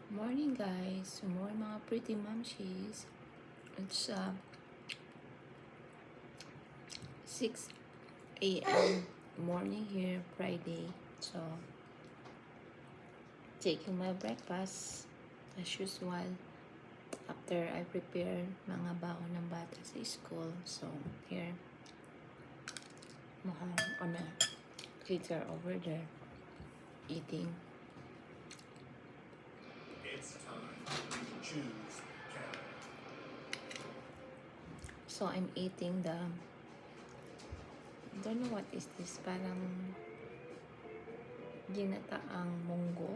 Morning guys, morning mga pretty momshies. It's 6 a.m. morning here, Friday. So, taking my breakfast as usual after I prepare mga baon ng bata sa school. So, here, on a cater over there, eating. It's time to choose Canada. So, I'm eating the, I don't know what is this, parang ginataang munggo.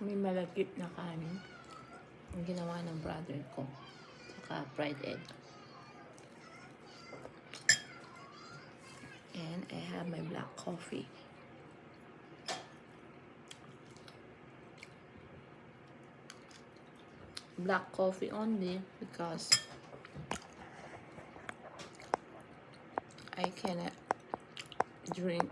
May malagkit na kanin. Ang ginawa ng brother ko. Saka fried egg. And I have my black coffee. Black coffee only because I cannot drink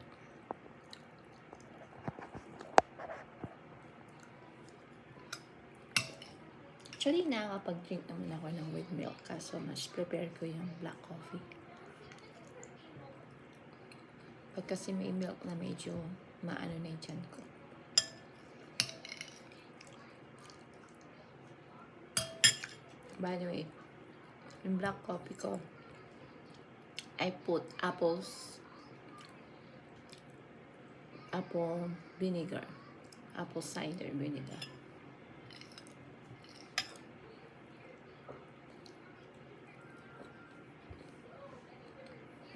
actually nakakapag-drink naman ako ng with milk kaso mas prepare ko yung black coffee pag kasi may milk na medyo maano na yung tiyan ko. By the way, yung black coffee ko, I put apple vinegar, apple cider vinegar.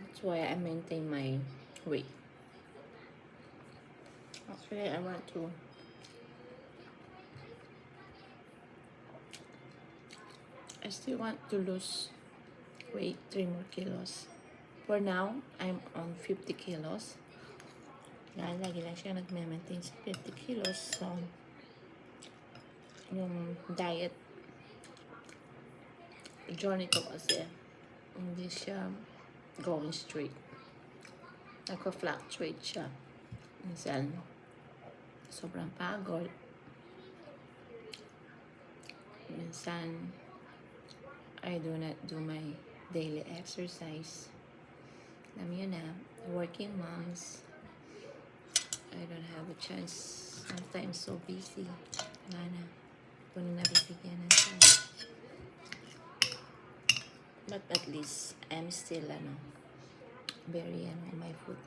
That's why I maintain my weight. Actually, I still want to lose weight, 3 more kilos. For now, I'm on 50 kilos. Lagi lang siya nagme-maintain sa 50 kilos. So, yung diet journey ko kasi, hindi siya going straight. Nagpa-fluctuate siya. Minsan, sobrang pagod. Minsan, I do not do my daily exercise. Alam yun na, working moms, I don't have a chance. Sometimes so busy. Wala na. Kung nabibigyan ng time. But at least, I'm still, very, my food.